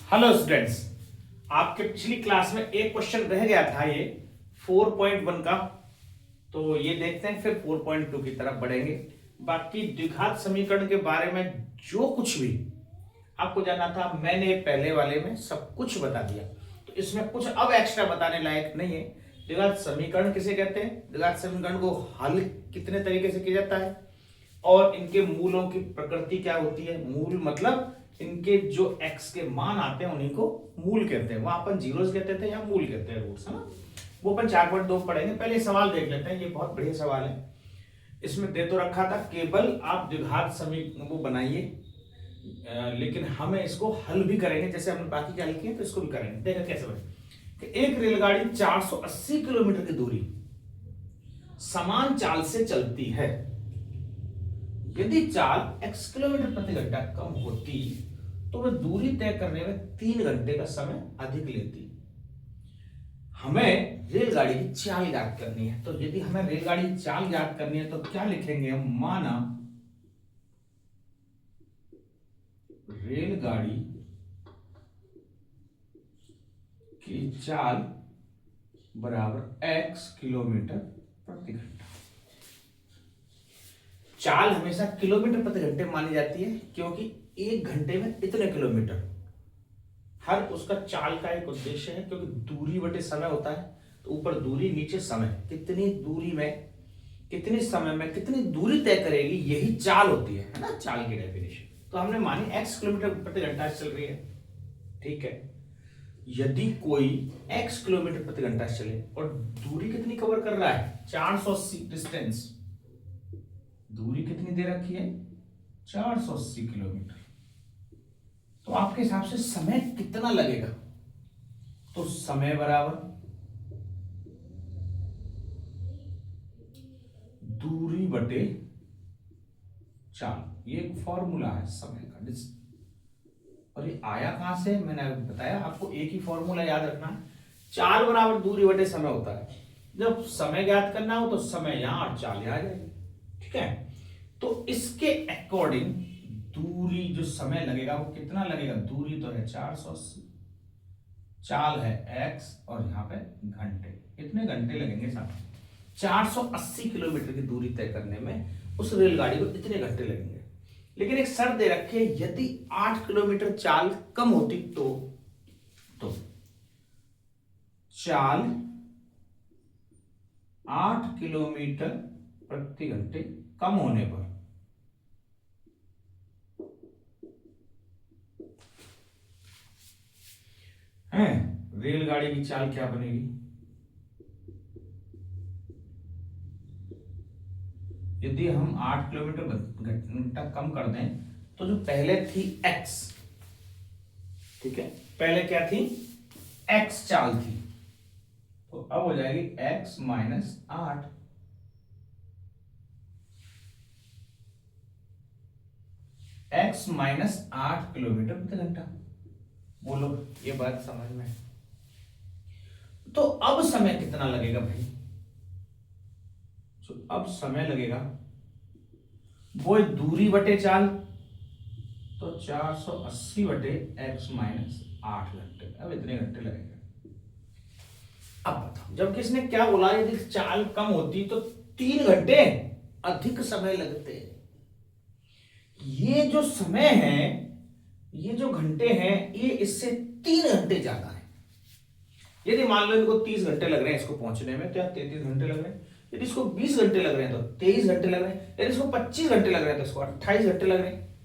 Hello students, आपके पिछली class में एक क्वेश्चन रह गया था ये 4.1 का। तो ये देखते हैं, फिर 4.2 की तरफ बढ़ेंगे। बाकी द्विघात समीकरण के बारे में जो कुछ भी आपको जानना था मैंने पहले वाले में सब कुछ बता दिया, तो इसमें कुछ अब एक्स्ट्रा बताने लायक नहीं है। द्विघात समीकरण किसे कहते हैं, द्विघात समीकरण को हल कितने तरीके से किया जाता है, और इनके मूलों की प्रकृति क्या होती है। मूल मतलब इनके जो x के मान आते हैं उन्हीं को मूल कहते हैं। वहां अपन जीरोस कहते थे या मूल कहते हैं, रूट्स है ना। वो अपन 4.2 पढ़ेंगे। पहले सवाल देख लेते हैं, ये बहुत बढ़िया सवाल है। इसमें दे तो रखा था केवल आप द्विघात समीकरण वो बनाइए, लेकिन हमें इसको हल भी करेंगे। जैसे हमने बाकी क्या हल किए तो इसको भी करेंगे। देखा कैसे बने कि एक रेलगाड़ी 480 किलोमीटर की दूरी समान चाल से चलती है। यदि चाल x किलोमीटर प्रति घंटा कम होती तो वह दूरी तय करने में 3 घंटे का समय अधिक लेती। हमें रेलगाड़ी की चाल ज्ञात करनी है। तो यदि हमें रेलगाड़ी की चाल ज्ञात करनी है तो क्या लिखेंगे हम, माना रेलगाड़ी की चाल बराबर x किलोमीटर प्रति घंटा। चाल हमेशा किलोमीटर प्रति घंटे मानी जाती है, क्योंकि एक घंटे में इतने किलोमीटर, हर उसका चाल का एक उद्देश्य है। क्योंकि दूरी बटे समय होता है, तो ऊपर दूरी नीचे समय, कितनी दूरी में कितने समय में कितनी दूरी तय करेगी, यही चाल होती है ना, चाल की डेफिनेशन। तो हमने मानी x किलोमीटर प्रति घंटा चल रही है, ठीक है। यदि कोई x किलोमीटर प्रति घंटा चले और दूरी कितनी कवर कर रहा है, 480 डिस्टेंस, दूरी कितनी दे रखी है 480 किलोमीटर, तो आपके हिसाब से समय कितना लगेगा। तो समय बराबर दूरी बटे चाल, ये एक फॉर्मूला है समय का। और ये आया कहां से, मैंने बताया आपको, एक ही फॉर्मूला याद रखना है। चाल बराबर दूरी बटे समय होता है। जब समय ज्ञात करना हो तो समय यहां और चाल यहां आ जाएगी, ठीक है। तो इसके अकॉर्डिंग दूरी जो समय लगेगा वो कितना लगेगा, दूरी तो है 480, चाल है x, और यहां पे घंटे, इतने घंटे लगेंगे साहब। 480 किलोमीटर की दूरी तय करने में उस रेलगाड़ी को इतने घंटे लगेंगे। लेकिन एक शर्त दे रखी है, यदि 8 किलोमीटर चाल कम होती तो चाल 8 किलोमीटर प्रति घंटे कम होने पर रेलगाड़ी की चाल क्या बनेगी। यदि हम 8 किलोमीटर घंटा कम कर दें तो जो पहले थी x, ठीक है, पहले क्या थी x चाल थी, तो अब हो जाएगी x minus 8। x minus 8 kilometre प्रति घंटा। बोलो ये बात समझ में। तो अब समय कितना लगेगा भाई, तो अब समय लगेगा वो दूरी बटे चाल, तो 480 बटे x माइनस 8 घंटे, अब इतने घंटे लगेंगे। अब बताओ, जब किसने क्या बोला, यदि चाल कम होती तो 3 घंटे अधिक समय लगते। ये जो समय है, ये जो घंटे हैं, ये इससे 3 घंटे ज्यादा है। यदि मान लो इनको 30 घंटे लग रहे हैं इसको पहुंचने में, तो 33 घंटे लग रहे हैं। यदि इसको 20 घंटे लग रहे हैं तो 23 घंटे लग रहे हैं। यदि इसको 25 घंटे लग रहे हैं तो इसको 28 घंटे लग रहे हैं।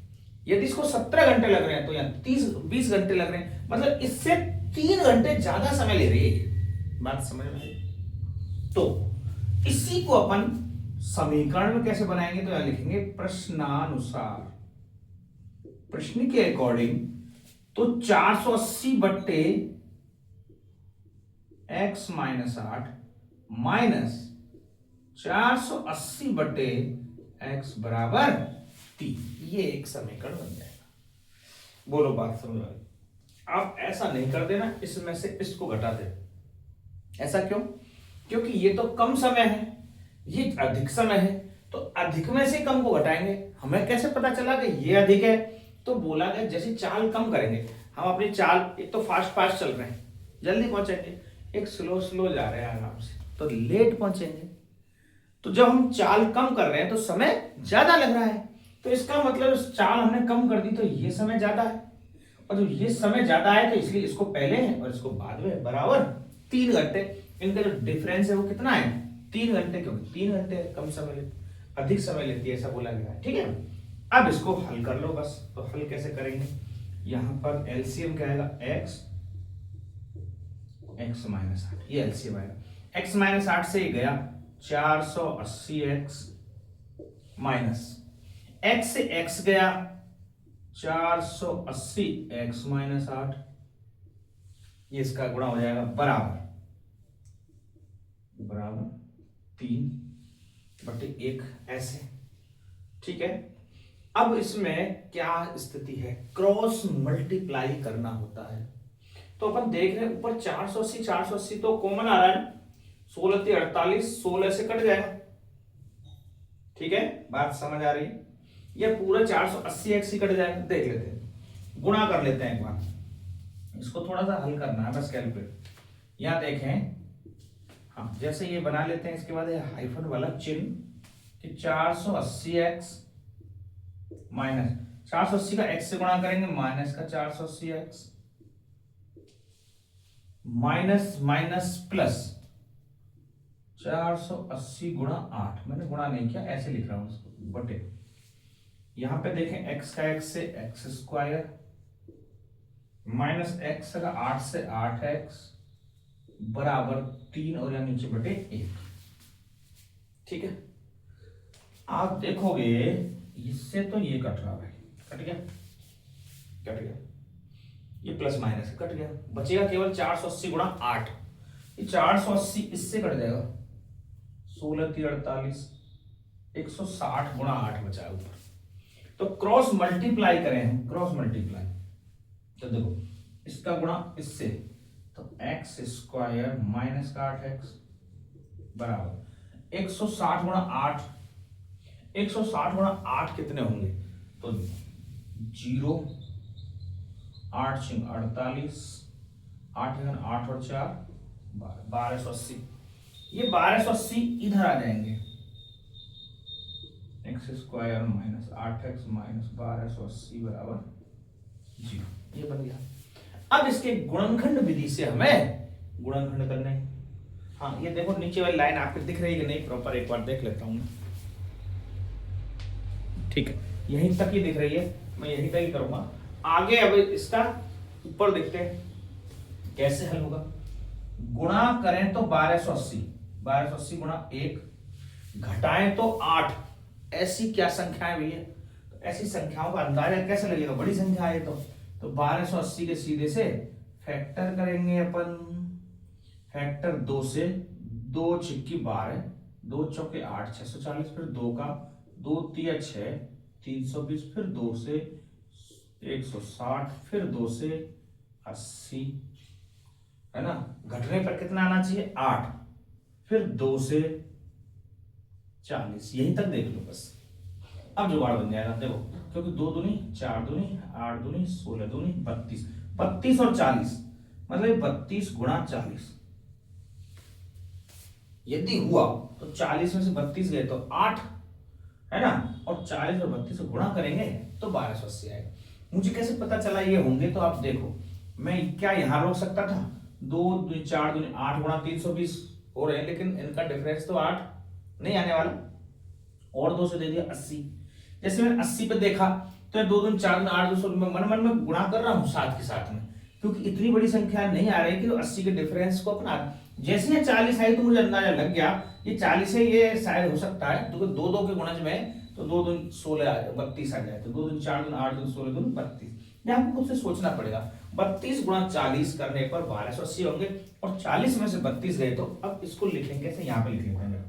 यदि इसको 17 घंटे लग रहे हैं तो यहाँ 20 घंटे लग रहे हैं। मतलब इससे 3 घंटे ज्यादा समय ले रही है। बात समझ में आई। तो इसी को अपन समीकरण में कैसे बनाएंगे, तो यहां लिखेंगे प्रश्नानुसार, प्रश्न के अकॉर्डिंग। तो 480 बट्टे x माइनस 8 माइनस 480 बटे x बराबर 3, ये एक समीकरण बन जाएगा। बोलो बात समझ आ गई। आप ऐसा नहीं कर देना, इसमें से इसको घटा दे। ऐसा क्यों, क्योंकि ये तो कम समय है, ये अधिक समय है, तो अधिक में से कम को घटाएंगे। हमें कैसे पता चला कि ये अधिक है, तो बोला गया जैसे चाल कम करेंगे, हम अपनी चाल एक तो फास्ट फास्ट चल रहे हैं, जल्दी पहुंचेंगे, एक स्लो स्लो जा रहे हैं आराम से, तो लेट पहुंचेंगे। तो जब हम चाल कम कर रहे हैं तो समय ज्यादा लग रहा है, तो इसका मतलब चाल हमने कम कर दी तो ये समय ज्यादा है, और जो ये समय ज्यादा है तो इसलिए इसको पहले है और इसको बाद में, बराबर 3 घंटे। इनका जो डिफरेंस है वो कितना है, 3 घंटे, क्योंकि 3 घंटे कम समय लेती, अधिक समय लेती है, ऐसा बोला गया है। ठीक है, अब इसको हल कर लो बस। तो हल कैसे करेंगे, यहां पर एलसीएम क्या आएगा, x माइनस 8, ये एलसीएम आएगा। x माइनस 8 से ही गया 480x माइनस x से x गया 480x माइनस 8, ये इसका गुणा हो जाएगा बराबर 3/1 ऐसे। ठीक है, अब इसमें क्या स्थिति है, क्रॉस मल्टीप्लाई करना होता है। तो अपन देख रहे हैं ऊपर 480 तो कॉमन आ रहा है, 16 × 48, 16 से कट जाएगा। ठीक है, बात समझ आ रही है, ये पूरा 480x ही कट जाएगा। देख लेते हैं, गुणा कर लेते हैं एक बार, इसको थोड़ा सा हल करना है बस, कैलकुलेट। यहां देखें, हाँ जैसे ये बना लेते हैं, इसके बाद ये हाइफन वाला चिन्ह कि 480x माइनस 480 का x से गुणा करेंगे, माइनस का 480x माइनस माइनस प्लस 480 गुणा 8, मैंने गुणा नहीं किया, ऐसे लिख रहा हूं उसको, बटे यहां पे देखें x का x से x स्क्वायर माइनस x का 8 से 8x बराबर 3 और यहाँ नीचे बटे 1। ठीक है, आप देखोगे इससे तो ये कट रहा है, कट गया, ये प्लस माइनस कट गया, बचेगा केवल 480 गुणा 8, ये 480 इससे कट जाएगा, 16 × 48, 160 गुणा 8 बचा है ऊपर। तो क्रॉस मल्टीप्लाई करें हम, क्रॉस मल्टीप्लाई, तो देखो इसका गुणा इससे, तो x स्क्वायर माइनस का 8x बराबर 160 गुणा 8, 160 गुणा 8 कितने होंगे, तो 0, 8 × 48, 8 × 8 और 4 1280, ये 1280 इधर आ जाएंगे, x square minus 8x minus 1280 बराबर 0, ये बन गया। अब इसके गुणनखंड विधि से हमें गुणनखंड करना है। हाँ ये देखो नीचे वाली लाइन आपको दिख रही है कि नहीं, प्रॉपर एक बार देख लेता हूं। ठीक है, यहीं तक ही दिख रही है, मैं यहीं तक ही करूंगा आगे। अब इसका ऊपर देखते हैं कैसे हल होगा। गुणा करें तो 1280 गुणा 1, घटाएं तो 8, ऐसी क्या संख्याएं भैया, तो ऐसी संख्याओं का अंदाजा कैसे लगेगा, बड़ी संख्या है तो 1280 के सीधे से फैक्टर करेंगे अपन, फैक्टर 2 से, 2 × 12, 2 × 8, 640, फिर 2 का 2 × 6 320, फिर 2 से 160, फिर 2 से 80, है ना, घटने पर कितना आना चाहिए 8, फिर 2 से 40, यहीं तक देख लो बस। अब जुगाड़ बन जाएगा, देखो क्योंकि 2 दूनी 4 दूनी 8 दूनी 16 दूनी 32, 32 और 40 मतलब 32 गुणा 40, यदि हुआ तो 40 में से 32 गए तो 8, है ना, और 40 और 32 को गुणा करेंगे तो 1280 आएगा। मुझे कैसे पता चला ये होंगे, तो आप देखो मैं क्या यहां रोक सकता था, 2 दूनी 4 दूनी 8 गुणा 320 हो रहे हैं, लेकिन इनका डिफरेंस तो 8 नहीं आने वाला, और 2 से दे दिया 80। जैसे मैंने 80 पे देखा तो 2 दूनी 4 दूनी 8 200 मन में गुणा कर रहा हूं साथ के साथ में, क्योंकि इतनी बड़ी संख्या नहीं आ रही कि तो 80 के डिफरेंस को अपना, जैसे ये 40 आई तो मुझे अंदाजा लग गया ये 40 है, ये शायद हो सकता है तो 2 के गुणज में, तो 2 दूनी 16 आ जाए, 32 आ जाए, तो 2 दूनी 4 दूनी 8 दूनी 16 दूनी 32, ये आपको खुद से सोचना पड़ेगा। 32 गुणा 40 करने पर 1280 होंगे, और 40 में से 32 गए तो अब इसको लिखेंगे कैसे, यहाँ पे लिख लेते हैं,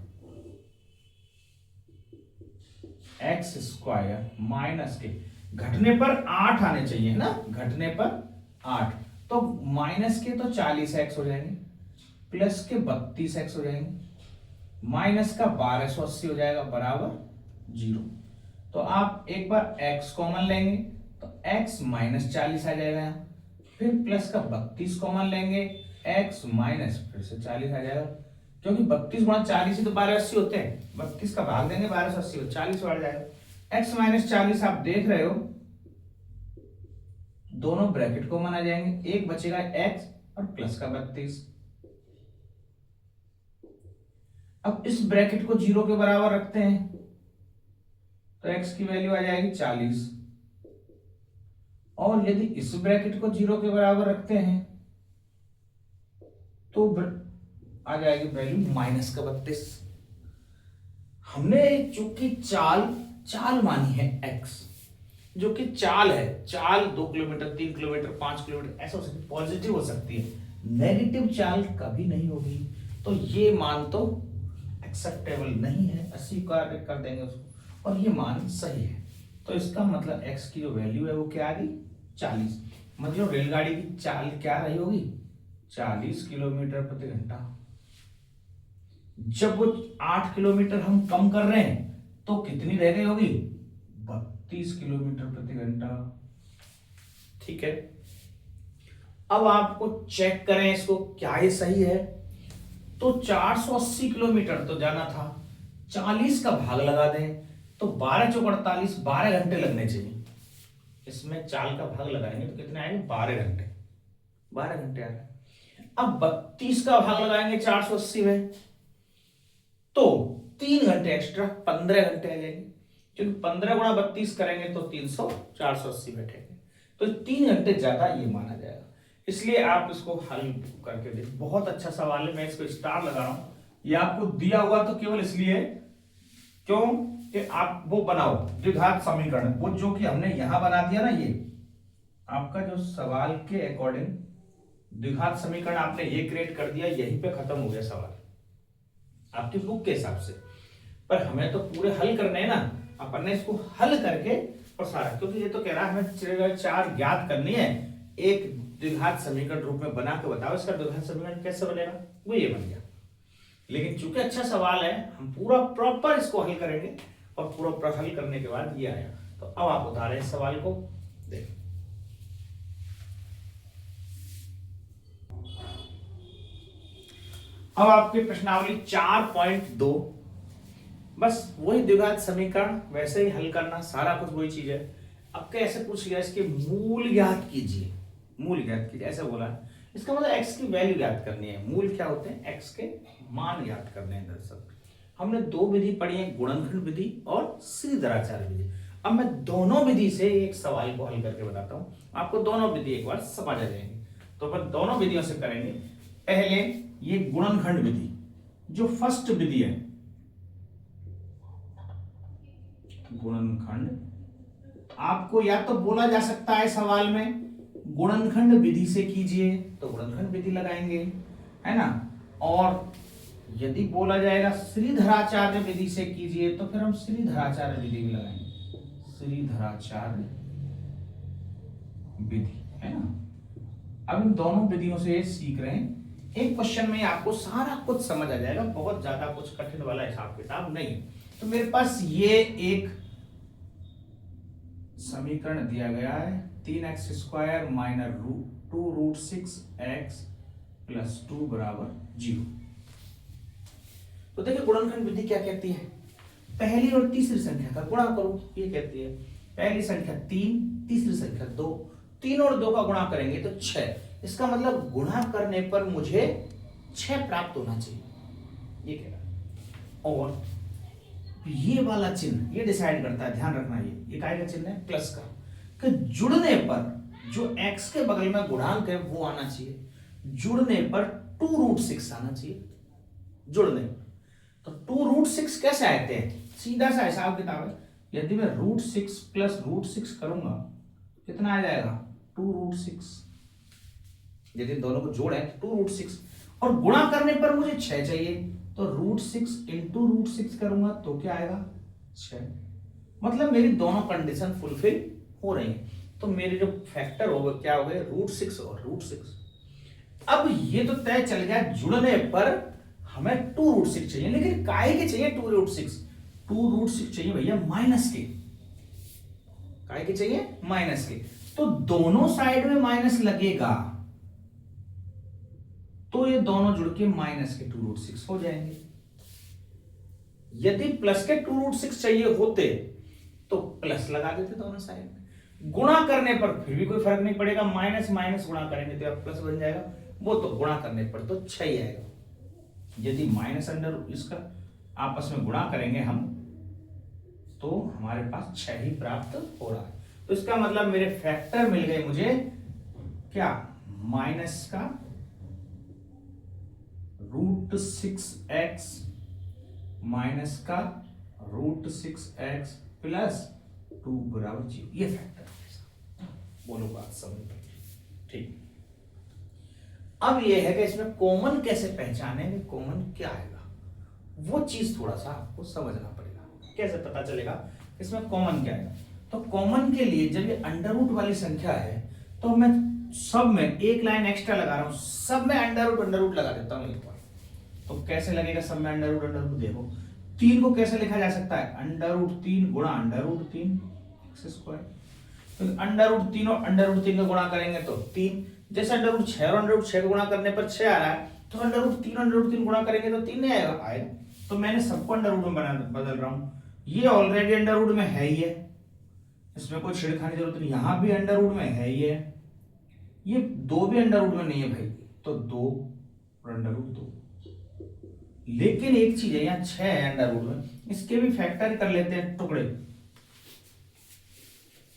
एक्स स्क्वायर माइनस के घटने पर 8 आने चाहिए, है ना, घटने पर 8, तो माइनस के तो 40x हो जाएंगे, प्लस के 32x हो जाएंगे, माइनस का 1280 हो जाएगा बराबर 0। तो आप एक बार x कॉमन लेंगे तो x माइनस 40 आ जाएगा यहाँ, फिर प्लस का 32 कॉमन लेंगे, x माइनस फिर से 40 आ जाएगा, क्योंकि 32 गुणा 40 ही तो 1280 होते हैं, 32 का भाग देंगे 1280 40 बढ़ जाएगा। x माइनस 40 आप देख रहे हो, दोनों ब्रैकेट कॉमन आ जाएंगे, एक बचेगा x और प्लस का 32। अब इस ब्रैकेट को 0 के बराबर रखते हैं तो x की वैल्यू आ जाएगी 40, और यदि इस ब्रैकेट को 0 के बराबर रखते हैं तो आ जाएगी वैल्यू माइनस का 32। हमने चूंकि चाल मानी है x, जो कि चाल है, चाल 2 किलोमीटर 3 किलोमीटर 5 किलोमीटर ऐसा हो सकती है, पॉजिटिव हो सकती है, नेगेटिव चाल कभी नहीं होगी, तो ये मान तो एक्सेप्टेबल नहीं है, अस्वीकार कर देंगे उसको, और ये मान सही है। तो इसका मतलब x की जो वैल्यू है वो क्या आ गई 40, मतलब रेलगाड़ी की चाल क्या रही होगी 40 किलोमीटर प्रति घंटा। जब वो 8 किलोमीटर हम कम कर रहे हैं तो कितनी रह गई होगी 32 किलोमीटर प्रति घंटा। ठीक है, अब आपको चेक करें इसको, क्या ये सही है? तो 480 किलोमीटर तो जाना था, 40 का भाग लगा दें तो 12 चौक 48, 12 घंटे लगने चाहिए। इसमें चाल का भाग लगाएंगे तो कितने आएंगे 12 घंटे, 12 घंटे आ गए। अब 32 का भाग लगाएंगे 480 में तो 3 घंटे एक्स्ट्रा 15 घंटे आ जाएंगे, क्योंकि 15 गुणा 32 करेंगे तो 300, 480 बैठेंगे, तो 3 घंटे ज्यादा ये माना जाएगा। इसलिए आप इसको हल करके देखिए, बहुत अच्छा सवाल है, मैं इसको स्टार लगा रहा हूं। ये आपको दिया हुआ तो केवल इसलिए क्यों कि आप वो बनाओ द्विघात समीकरण, वो जो कि हमने यहां बना दिया ना, ये आपका जो सवाल के अकॉर्डिंग द्विघात समीकरण आपने ये क्रिएट कर दिया, यहीं पे खत्म हो गया सवाल आपकी बुक के हिसाब से। पर हमें तो पूरे हल करने हैं ना, अपन ने इसको हल करके और सारा, क्योंकि ये तो कह रहा है हमें 4 ज्ञात करनी है, एक द्विघात समीकरण रूप में बना के बताओ इसका द्विघात समीकरण कैसे बनेगा, वो ये बन गया। लेकिन चूंकि अच्छा सवाल है, हम पूरा प्रॉपर इसको हल करेंगे, और पूरा हल करने के बाद ये आया। तो अब आप उठा रहे हैं सवाल को, देखें अब आपकी प्रश्नावली 4.2, बस वही द्विघात समीकरण वैसे ही हल करना, सारा कुछ वही चीज है। अब कैसे पूछ लिया, इसके मूल ज्ञात कीजिए, मूल ज्ञात कीजिए ऐसा बोला है, इसका मतलब x की वैल्यू ज्ञात करनी है। मूल क्या होते हैं, x के मान ज्ञात करने हैं। दरअसल हमने 2 विधि पढ़ी है, गुणनखंड विधि और श्रीधराचार्य विधि। अब मैं दोनों विधि से एक सवाल को हल करके बताता हूं, आपको दोनों विधि एक बार समझ आ जाएंगे। तो अपन दोनों विधियों से करेंगे। पहले ये गुणनखंड विधि, जो फर्स्ट विधि है गुणनखंड, आपको या तो बोला जा सकता है सवाल में गुणनखंड विधि से कीजिए, तो गुणनखंड विधि लगाएंगे, है ना, और यदि बोला जाएगा श्रीधराचार्य विधि से कीजिए तो फिर हम श्रीधराचार्य विधि भी लगाएंगे, श्रीधराचार्य विधि, है ना। अब इन दोनों विधियों से सीख रहे हैं, एक क्वेश्चन में आपको सारा कुछ समझ आ जाएगा, बहुत ज्यादा कुछ कठिन वाला हिसाब किताब नहीं है। तो मेरे पास ये एक समीकरण दिया गया है, 3x² माइनस 2√6x प्लस 2 बराबर 0। तो देखिए गुणनखंड विधि क्या कहती है, पहली और तीसरी संख्या का गुणा करो, ये कहती है। पहली संख्या 3, तीसरी संख्या 2, 3 और 2 का गुणा करेंगे तो 6। इसका मतलब गुणा करने पर मुझे 6 प्राप्त होना चाहिए, ये कह रहा है। और ये वाला चिन्ह ये डिसाइड करता है, ध्यान रखना, ये काय का चिन्ह है, प्लस का, कि जुड़ने पर जो x के बगल में गुणांक है वो आना चाहिए, जुड़ने पर 2√6 आना चाहिए, जुड़ने पर। तो 2√6 कैसे आते हैं, सीधा सा हिसाब किताब है। यदि मैं √6 प्लस √6 करूंगा कितना आ जाएगा 2√6, यदि दोनों को जोड़े तो 2√6, और गुणा करने पर मुझे 6 चाहिए, तो √6 इंटू √6 करूंगा तो क्या आएगा 6। मतलब मेरी दोनों कंडीशन फुलफिल हो रही है, तो मेरे जो फैक्टर हो गए क्या हो गए √6 और √6। अब ये तो तय चल गया, जुड़ने पर हमें 2√6 चाहिए, लेकिन काय के चाहिए 2√6? 2√6 चाहिए भैया माइनस के, काय के चाहिए माइनस के। तो दोनों साइड में माइनस लगेगा तो ये दोनों जुड़ के माइनस के 2√6 हो जाएंगे। यदि प्लस के 2√6 चाहिए होते तो प्लस लगा देते दोनों साइड में। गुणा करने पर फिर भी कोई फर्क नहीं पड़ेगा, माइनस माइनस गुणा करेंगे तो प्लस बन जाएगा, वो तो गुणा करने पर तो 6 ही आएगा। यदि माइनस अंडर इसका आपस में गुणा करेंगे हम तो हमारे पास 6 ही प्राप्त हो रहा है। तो इसका मतलब मेरे फैक्टर मिल गए मुझे क्या, माइनस का √6x माइनस का √6x प्लस 2 बराबर 0। ये फैक्टर है। बोलो बात समझ में? ठीक। अब ये है कि इसमें कॉमन कैसे पहचानेंगे, कॉमन क्या आएगा, वो चीज थोड़ा सा आपको समझना पड़ेगा। कैसे पता चलेगा इसमें कॉमन क्या आएगा? तो कॉमन के लिए जब ये अंडर रूट वाली संख्या है तो मैं सब में एक लाइन एक्स्ट्रा लगा रहा हूं, सब में अंडर रूट लगा देता हूं एक बार। तो कैसे लगेगा सब में अंडर रूट? देखो 3 को कैसे लिखा जा सकता है, √3 गुणा √3 x²। तो √3 और √3 का गुणा करेंगे तो 3, जैसे √6 और √6 का गुणा करने पर 6 आ रहा है, तो √3 गुणा करेंगे तो 3 नहीं आएगा। तो मैंने सबको अंडर रूट में बदल रहा हूं। ये ऑलरेडी अंडर रूट में है ही है, इसमें कोई छेड़खानी जरूरत नहीं। यहां भी अंडर रूट में है ही है, ये 2 भी अंडर रूट में नहीं है भाई, तो 2 और अंडर रूट 2। लेकिन एक चीज है, यहाँ 6 है अंडर रूट में, इसके भी फैक्टर कर लेते हैं टुकड़े।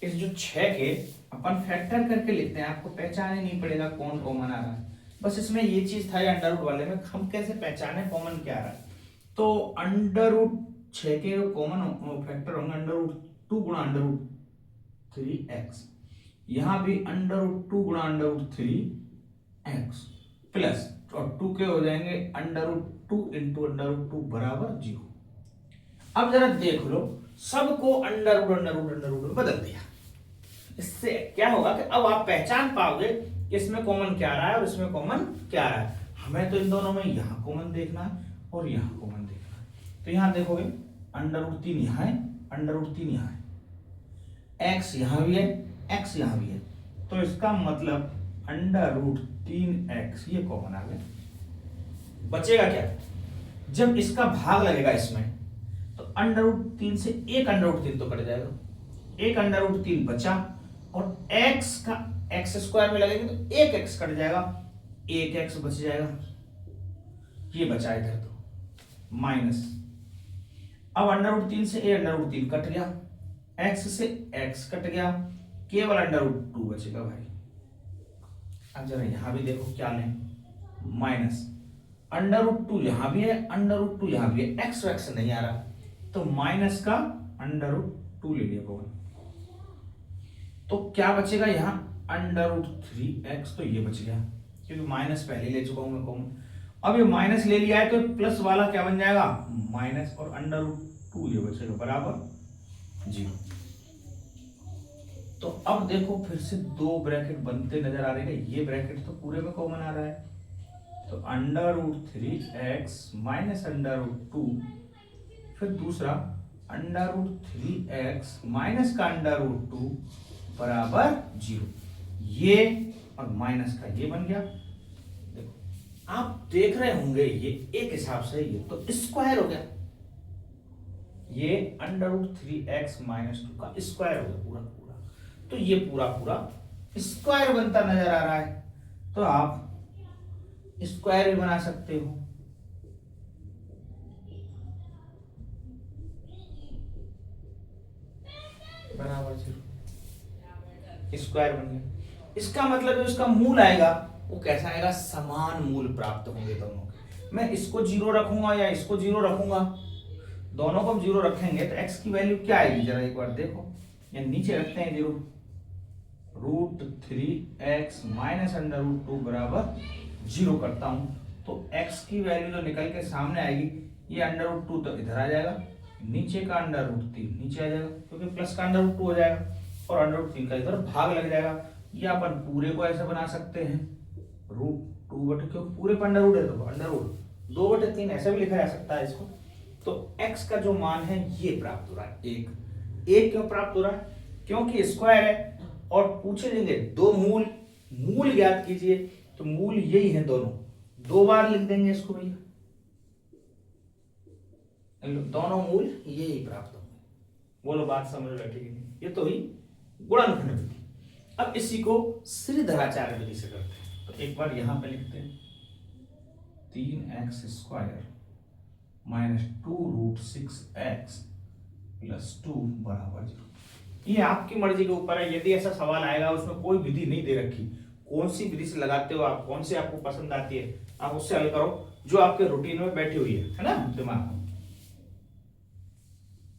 इस जो 6 के अपन फैक्टर करके लिखते हैं, आपको पहचान ही नहीं पड़ेगा कौन कॉमन आ रहा है। बस इसमें ये चीज था अंडर रूट वाले में, हम कैसे पहचाने कॉमन क्या आ रहा है। तो अंडर रूट 6 के कॉमन फैक्टर होंगे √2 गुणा √3x, यहां भी √2 गुणा √3x प्लस और 2 के हो जाएंगे √2 इंटू √2 बराबर 0। अब जरा देख लो, सबको अंडर रूट बदल दिया। इससे क्या होगा कि अब आप पहचान पाओगे कि इसमें कॉमन क्या आ रहा है और इसमें कॉमन क्या आ रहा है। हमें तो इन दोनों में यहां कॉमन देखना है और यहां कॉमन देखना है। तो यहां देखोगे √3 यहां है, √3 यहां है, x यहां भी है, x यहां भी है, तो इसका मतलब √3x ये कॉमन आ गया। बचेगा क्या, जब इसका भाग लगेगा इसमें तो √3 से एक √3 तो कट जाएगा, एक √3 बचा और x का x² में लगेगा तो एक x कट जाएगा, एक x बच जाएगा, ये बचा इधर तो माइनस। अब √3 से a √3 कट गया, x से x कट गया, केवल √2 बचेगा भाई। अब जरा यहां भी देखो क्या लें, माइनस √2 यहां भी है, √2 यहां भी है, x वैक्स नहीं आ रहा तो माइनस का √2 ले लिया कॉमन। तो क्या बचेगा यहाँ √3x, तो ये बच गया क्योंकि माइनस पहले ले चुका हूं मैं कॉमन। अब ये माइनस ले लिया है तो प्लस वाला क्या बन जाएगा, माइनस और √2 ये बचेगा बराबर 0। तो अब देखो फिर से 2 ब्रैकेट बनते नजर आ रहे हैं, ये ब्रैकेट तो पूरे में कॉमन आ रहा है। तो √3x माइनस √2, फिर दूसरा √3x माइनस का √2 बराबर 0। ये और माइनस का ये बन गया। देखो आप देख रहे होंगे ये एक हिसाब से ये तो स्क्वायर हो गया, ये √3x माइनस 2 का स्क्वायर हो गया पूरा पूरा, तो ये पूरा पूरा स्क्वायर बनता नजर आ रहा है। तो आप स्क्वायर भी बना सकते हो, बराबर 0, स्क्वायर बन गया। इसका मतलब जो इसका मूल आएगा वो कैसा आएगा, समान मूल प्राप्त होंगे दोनों के। मैं इसको 0 रखूंगा या इसको 0 रखूंगा, दोनों को 0 रखेंगे तो x की वैल्यू क्या आएगी जरा एक बार देखो। या नीचे रखते हैं 0, √3x माइनस √2 बराबर 0 करता हूं तो x की वैल्यू जो निकल के सामने आएगी, ये √2 तो इधर आ जाएगा, नीचे का √3 नीचे आ जाएगा क्योंकि प्लस का √2 हो जाएगा और √3 का इधर भाग लग जाएगा। ये अपन पूरे को ऐसे बना सकते हैं √2 बटे, क्योंकि पूरे पर अंडर रूट है तो √2/3 ऐसे भी लिखा जा सकता है इसको। तो x का जो मान है ये प्राप्त हो रहा है, एक क्यों प्राप्त हो रहा है, क्योंकि स्क्वायर है और पूछे जाएंगे दो मूल, मूल ज्ञात कीजिए, तो मूल यही है दोनों, दो बार लिख देंगे इसको भैया, दोनों मूल यही प्राप्त होंगे। बोलो बात समझ रहे ठीक है? ये तो ही गुणनखंड विधि। अब इसी को श्रीधराचार्य विधि से करते हैं, तो एक बार यहां पे लिखते हैं 3x² माइनस 2√6x प्लस 2 बराबर 0। ये आपकी मर्जी के ऊपर है, यदि ऐसा सवाल आएगा उसमें कोई विधि नहीं दे रखी, कौन सी विधि से लगाते हो आप, कौन सी आपको पसंद आती है, आप उससे हल करो जो आपके रूटीन में बैठी हुई है ना दिमाग में।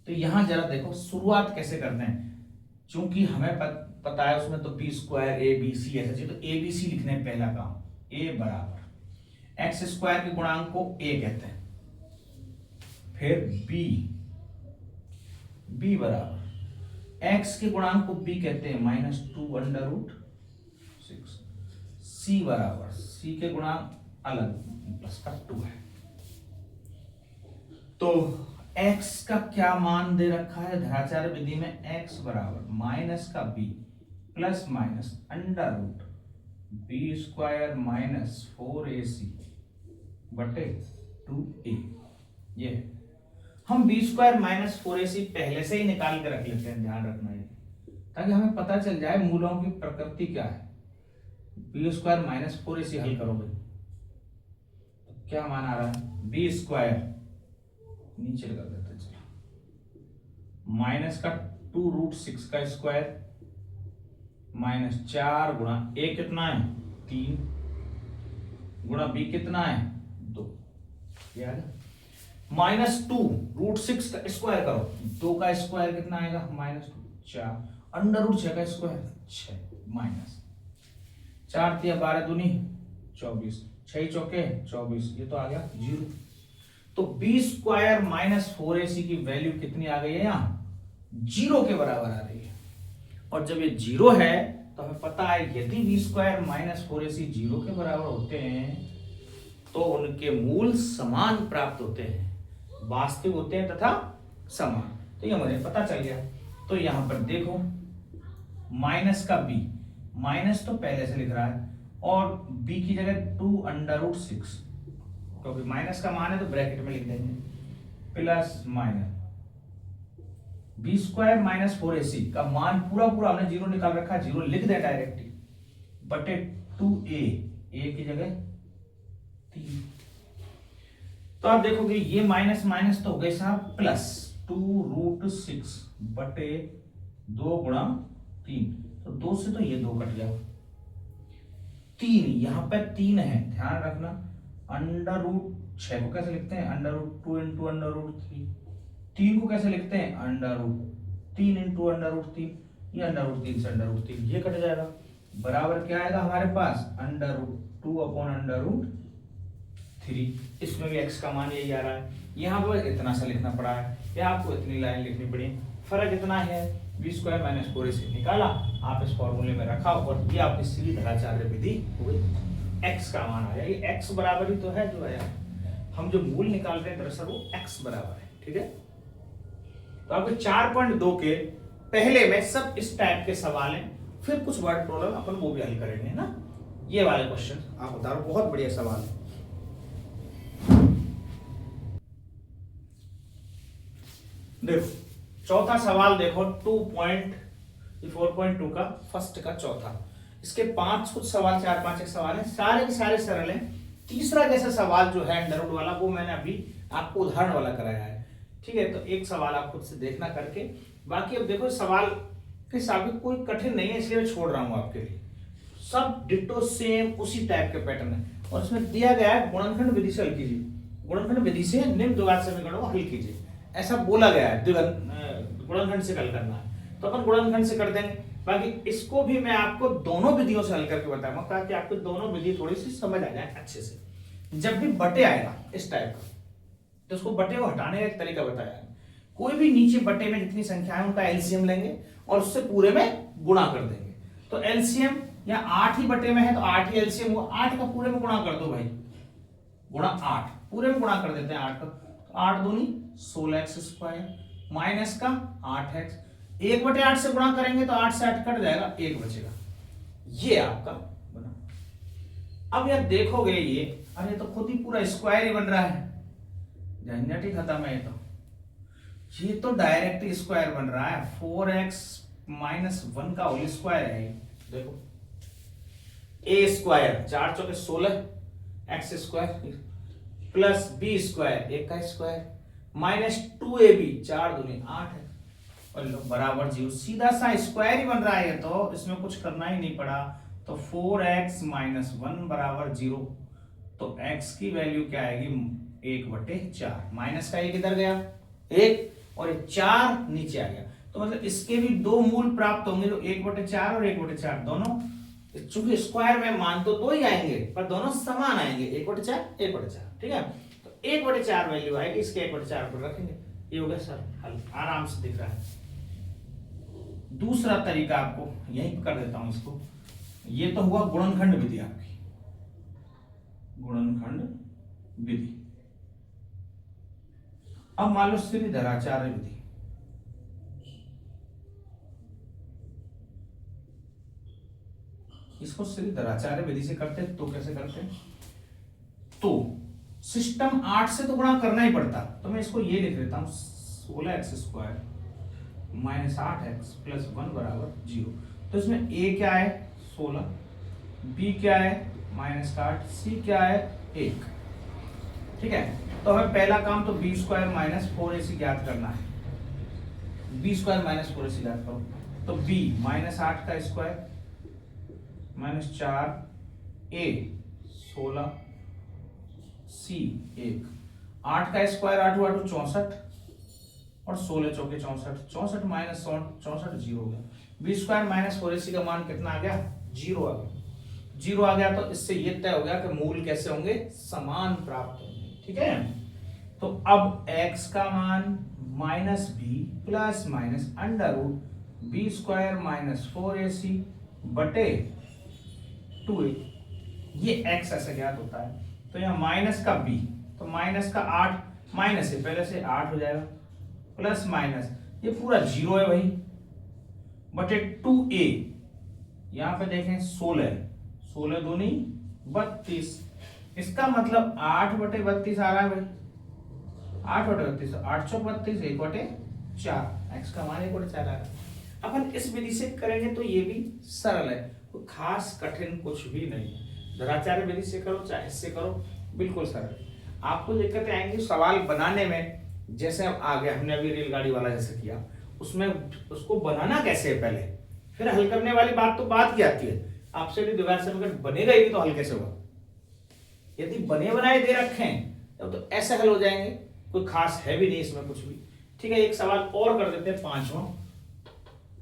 तो यहां जरा देखो शुरुआत कैसे करते हैं, क्योंकि हमें पता है उसमें तो b² ABC ऐसा चाहिए, तो ABC लिखने हैं पहला काम। a बराबर x² के गुणांक को a कहते हैं, फिर b बराबर x के गुणांक को b कहते हैं -2√6, c बराबर c के गुणांक अलग प्लस का 2 है। तो x का क्या मान दे रखा है धराचार्य विधि में, x बराबर माइनस का b plus minus √b² minus 4ac बटे 2a। ये हम b² माइनस 4ac पहले से ही निकाल के रख लेते हैं, ध्यान रखना है, ताकि हमें पता चल जाए मूलों की प्रकृति क्या है। b² माइनस 4ac हल करोगे तो क्या मान आ रहा है, b² नीचे कर देते हैं, चलो माइनस का 2√6 का स्क्वायर माइनस 4 गुणा a कितना है 3 गुणा b कितना है 2, -2√6 का स्क्वायर करो, 2 का स्क्वायर कितना आएगा -2, 4 √6 का स्क्वायर 6 माइनस 4 × 12 दूनी 24, 6 चौके 24, ये तो आ गया 0। तो b² माइनस 4ac की वैल्यू कितनी आ गई है, यहां 0 के बराबर आ रही है। और जब ये 0 है तो हमें पता है यदि b² माइनस 4ac 0 के बराबर होते हैं तो उनके मूल समान प्राप्त होते हैं, वास्तविक होते हैं तथा समान। तो ये मुझे पता चल गया। तो यहां पर देखो माइनस का b, माइनस तो पहले से लिख रहा है, और b की जगह 2√6, क्योंकि माइनस का मान है तो ब्रैकेट में लिख देंगे, plus minus b² minus 4ac का मान पूरा हमने 0 निकाल रखा है, 0 लिख दे डायरेक्टली, बटे 2a, a की जगह 3। तो आप देखोगे ये माइनस माइनस तो हो गए साहब प्लस 2√6 बटे 2 गुणा 3, तो 2 से तो ये 2 कट गया, 3 यहां पर 3 है, ध्यान रखना। √6 को कैसे लिखते हैं, √2 × √3, 3 को कैसे लिखते हैं, √3 × √3, ये √3 से √3 ये कट जाएगा, बराबर क्या आएगा हमारे पास √2/√3। इसमें भी x का मान यही आ रहा है, यहाँ पर इतना सा लिखना पड़ा है, या आपको इतनी लाइन लिखनी पड़ी, फर्क इतना है, b² माइनस 4ac निकाला, आप इस फॉर्मूले में रखा और ये आपकी श्रीधराचार्य विधि हुई, x का मान आया, ये x बराबर ही तो है जो आया, हम जो मूल निकाल रहे हैं दरअसल वो x बराबर है, ठीक है। तो आपके 4.2 के पहले में सब इस टाइप के सवाल हैं, फिर कुछ वर्ड प्रॉब्लम अपन वो भी हल करेंगे ना। ये वाले क्वेश्चन आप बता रहे हो, बहुत बढ़िया सवाल है। देखो चौथा सवाल देखो 4.2 का फर्स्ट का चौथा, इसके 5 कुछ सवाल 4-5 एक सवाल है, सारे के सारे सरल हैं। तीसरा जैसा सवाल जो है अंडरवुड वाला, वो मैंने अभी आपको उदाहरण वाला कराया है, ठीक है। तो एक सवाल आप खुद से देखना करके, बाकी अब देखो सवाल के हिसाब कोई कठिन नहीं है, इसलिए मैं छोड़ रहा हूं आपके लिए, सब डिट्टो सेम उसी टाइप के पैटर्न है। और इसमें दिया गया है गुणनखंड विधि से हल कीजिए, गुणनखंड विधि से निम्न द्विघात समीकरणों को हल कीजिए, ऐसा बोला गया है, गुणनखंड से हल करना है, तो अपन गुणनखंड से कर देंगे। बाकी इसको भी मैं आपको दोनों विधियों से हल करके बताऊंगा, ताकि आपको दोनों विधि थोड़ी सी समझ आ जाए अच्छे से। जब भी बटे आएगा इस टाइप का, तो उसको बटे को हटाने का एक तरीका बताया, कोई भी नीचे बटे में जितनी संख्या है उनका एलसीएम लेंगे और उससे पूरे में गुणा कर देंगे। तो एलसीएम या 8 ही बटे में है तो 8 ही एलसीएम हुआ, 8 का पूरे में गुणा कर दो भाई, गुणा 8 पूरे में गुणा कर देते हैं 8 का, 8 दूनी 16x² माइनस का 8x, 1/8 से गुणा करेंगे तो 8 से 8 कट जाएगा, 1 बचेगा। ये आपका बना। अब यार देखोगे ये, अरे तो खुद ही पूरा स्क्वायर ही बन रहा है, झंझट ही खत्म है। ये तो डायरेक्ट स्क्वायर बन रहा है, 4x माइनस 1 का होल स्क्वायर है ये। देखो ए स्क्वायर 4 चौके 16 x square plus b square 1 का स्क्वायर माइनस 2ab 4 दूनी 8 है और लो बराबर 0। सीधा सा स्क्वायर ही बन रहा है, तो इसमें कुछ करना ही नहीं पड़ा। तो 4x माइनस 1 बराबर 0। तो x की वैल्यू क्या आएगी 1/4। माइनस का 1 इधर गया 1 और 4 नीचे आ गया, तो मतलब इसके भी दो मूल प्राप्त होंगे, तो 1/4 और 1/4 दोनों, चूंकि स्क्वायर में मान तो दो ही आएंगे पर दोनों समान आएंगे, 1/4 1/4। ठीक है, तो 1/4 वैल्यू आएगी, इसके 1/4 पर रखेंगे। ये हो गया सर हल, आराम से दिख रहा है। दूसरा तरीका आपको यहीं कर देता हूं इसको। ये तो हुआ गुणनखंड विधि आपकी, गुणनखंड विधि। अब मान लो श्रीधराचार्य विधि। इसको श्रीधराचार्य विधि से करते हैं, तो कैसे करते हैं, तो सिस्टम 8 से तो गुणा करना ही पड़ता, तो मैं इसको ये लिख देता हूं 16x square minus 8x plus 1 बराबर 0। तो इसमें a क्या है 16, b क्या है माइनस 8, c क्या है 1। ठीक है, तो हमें पहला काम तो बी स्क्वायर माइनस 4ac ज्ञात करना है। बी स्क्वायर माइनस 4ac ज्ञात करो, तो b माइनस 8 का स्क्वायर माइनस 4 a 16 c 1। 8 का स्क्वायर 8 8 64 और 16 चौके 64, 64 माइनस 64 जीरो हो गया। बी स्क्वायर माइनस 4ac का मान कितना आ गया 0 आ गया। 0 आ गया, तो इससे ये तय हो गया कि मूल कैसे होंगे, समान प्राप्त होंगे। ठीक है, तो अब x का मान minus b plus minus under root b square minus 4ac बटे 2a, ये x ऐसे ज्ञात होता है। तो यहाँ माइनस का b, तो माइनस का 8 माइनस है पहले से 8 हो जाएगा, प्लस माइनस ये पूरा 0 है वही, बटे 2a, यहां पे देखें 16 16 दूनी 32, इसका मतलब 8/32 आ रहा है भाई, 8/32, 8 चौक 32, 1/4, एक्स का मान 1/4 आ रहा है। अपन इस विधि से करेंगे तो ये भी सरल है, तो खास कठिन कुछ भी नहीं है। धराचार्य विधि से करो चाहे इससे करो, बिल्कुल सरल। आपको दिक्कतें आएंगी सवाल बनाने में, जैसे अब आ गया हमने अभी रेलगाड़ी वाला जैसे किया, उसमें उसको बनाना कैसे है पहले, फिर हल करने वाली बात तो बात की आती है। आपसे भी द्विघात समीकरण बनेगा ही नहीं तो हल कैसे होगा। यदि बने बनाए दे रखे हैं तब तो ऐसे हल हो जाएंगे, कोई खास है भी नहीं इसमें कुछ भी। ठीक है, एक सवाल और कर देते हैं 5वां।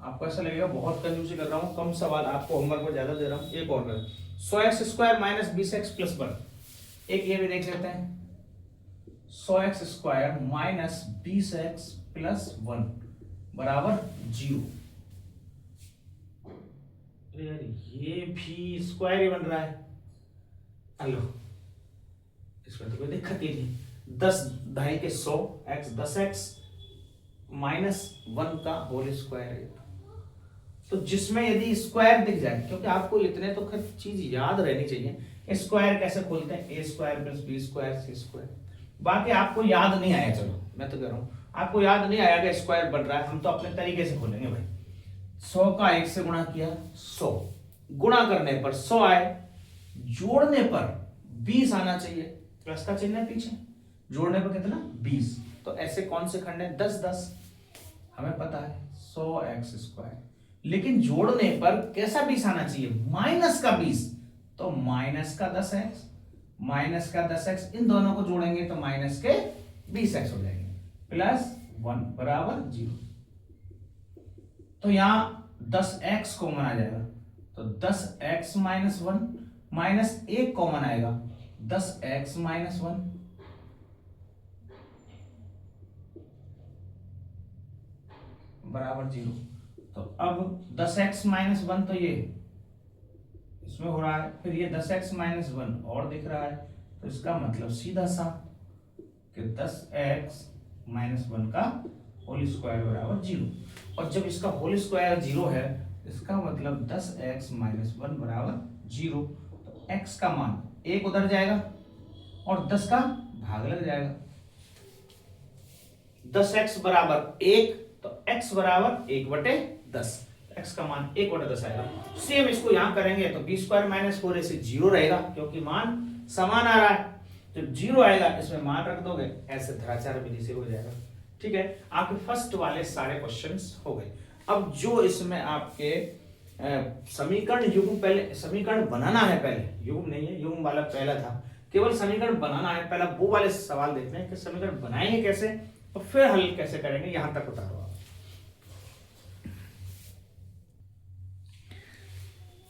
आपको ऐसा लगेगा बहुत कंजूसी कर रहा हूं, कम सवाल आपको होमवर्क में ज्यादा दे रहा हूं। एक और कर 100x square minus 20x plus 1। एक ये भी देख लेते हैं 100x square minus 20x plus 1 बराबर 0। यार ये भी स्क्वायर ही बन रहा है, हेलो इसमें तो कोई दिक्कत ही नहीं। 10 ढाई के 100 x 10x माइनस 1 का होल स्क्वायर है। तो जिसमें यदि स्क्वायर दिख जाए, क्योंकि आपको इतने तो खैर चीज याद रहनी चाहिए, स्क्वायर कैसे खोलते हैं, ए स्क्वायर प्लस बी स्क्वायर सी स्क्वायर। बाकी आपको याद नहीं आया, चलो मैं तो कह रहा हूं आपको याद नहीं आया कि स्क्वायर बन रहा है, हम तो अपने तरीके से खोलेंगे भाई। 100 का 1 से गुणा किया 100, गुणा करने पर 100 आए, जोड़ने पर 20 आना चाहिए, प्लस का चिन्ह है पीछे, जोड़ने पर कितना 20। तो ऐसे कौन से खंड है 10 10 हमें पता है 100x स्क्वायर, लेकिन जोड़ने पर कैसा 20 आना चाहिए माइनस का 20, तो माइनस का 10x माइनस का 10x, इन दोनों को जोड़ेंगे तो माइनस के 20x हो जाएंगे, प्लस 1 बराबर 0। तो यहां 10x कॉमन आ जाएगा, तो 10x माइनस 1 माइनस 1 कॉमन आएगा 10x माइनस 1 बराबर 0। तो अब 10x माइनस 1 तो ये इसमें हो रहा है, फिर ये 10x माइनस 1 और दिख रहा है, तो इसका मतलब सीधा सा कि 10x माइनस 1 का होल स्क्वायर बराबर 0। और जब इसका होल स्क्वायर 0 है, इसका मतलब 10x माइनस 1 बराबर 0। तो x का मान 1 उधर जाएगा और 10 का भाग लग जाएगा। 10x बराबर 1, तो x बराबर 1/10। x का मान 1/10 आएगा। सेम इसको यहां करेंगे तो b स्क्वायर माइनस 4ac से 0 रहेगा, क्योंकि मान समान आ रहा है। जब 0 आएगा इसमें मान रख दोगे, ऐसे धराचार विधि से हो जाएगा। ठीक है, आपके फर्स्ट वाले सारे क्वेश्चंस हो गए। अब जो इसमें आपके समीकरण युग्म, पहले समीकरण बनाना है, पहले युग्म नहीं है, युग्म वाला पहला था, केवल समीकरण बनाना है। पहला वो वाले सवाल देखते हैं कि समीकरण बनाएंगे कैसे और फिर हल कैसे करेंगे। यहां तक उतारो आप।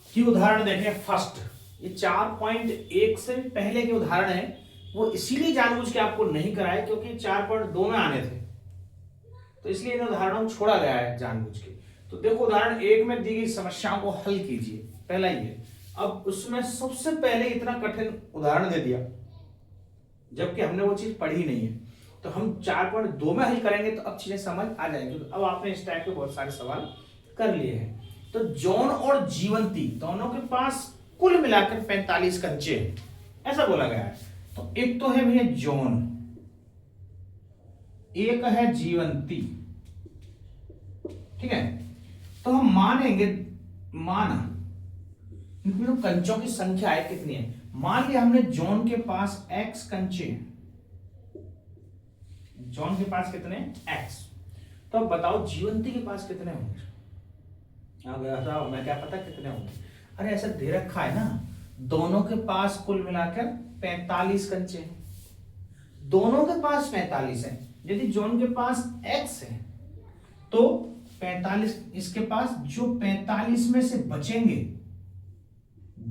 की उदाहरण देखें फर्स्ट, ये 4.1 से पहले के उदाहरण है, वो इसीलिए जानबूझ के आपको नहीं कराए क्योंकि 4.2 में आने थे, तो इसलिए इन उदाहरणों को छोड़ा गया है जानबूझ के। तो देखो उदाहरण 1 में दी गई समस्याओं को हल कीजिए, पहला ये। अब उसमें सबसे पहले इतना कठिन उदाहरण दे दिया, जबकि हमने वो चीज पढ़ी नहीं है। तो हम 4.2 में हल करेंगे तो अब चीजें समझ आ जाएंगी। अब आपने इस टाइप के बहुत सारे सवाल कर लिए हैं। तो जॉन और जीवंती दोनों के पास कुल मिलाकर 45 कंचे ऐसा बोला गया है। तो एक तो है भैया जॉन, एक है जीवंती। ठीक है, तो हम मानेंगे, माना तो कंचों की संख्या है कितनी है। मान लिया हमने जॉन के पास x कंचे, जॉन के पास कितने x, तो अब बताओ जीवंती के पास कितने होंगे। बताओ, मैं क्या पता कितने होंगे। अरे ऐसा दे रखा है ना, दोनों के पास कुल मिलाकर 45 कंचे हैं, दोनों के पास 45 है। यदि जॉन के पास x है तो 45, इसके पास जो 45 में से बचेंगे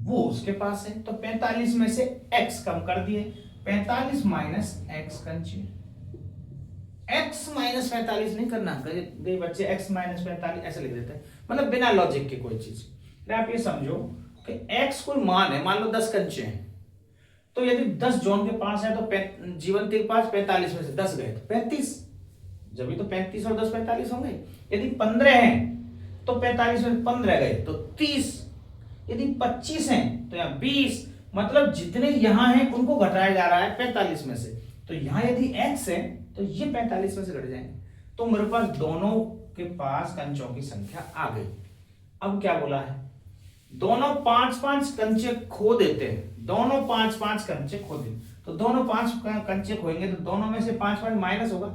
वो उसके पास है, तो 45 में से x कम कर दिए, 45 माइनस x कंचे। x माइनस 45 नहीं करना दे बच्चे, x माइनस 45 ऐसे लिख देते हैं, मतलब बिना लॉजिक के कोई चीज। आप ये समझो कि x कोई मान है, मान लो 10 कंचे हैं, तो यदि 10 जॉन के पास है तो जीवंती के पास 45 में से 10 गए तो 35, जब भी तो 35 और 10 45 होंगे। यदि 15 हैं तो 45 में 15 गए तो 30, यदि 25 हैं तो यहाँ 20, मतलब जितने यहां हैं उनको घटाया जा रहा है 45 में से। तो यहां यदि x है तो ये 45 में से घट जाएंगे। तो मेरे पास दोनों के पास कंचों की संख्या आ गई। अब क्या बोला है, दोनों 5-5 कंचे खो देते हैं, दोनों 5-5 कंचे खो देते, तो दोनों 5 कंचे खोएंगे तो दोनों में से 5-5 माइनस होगा।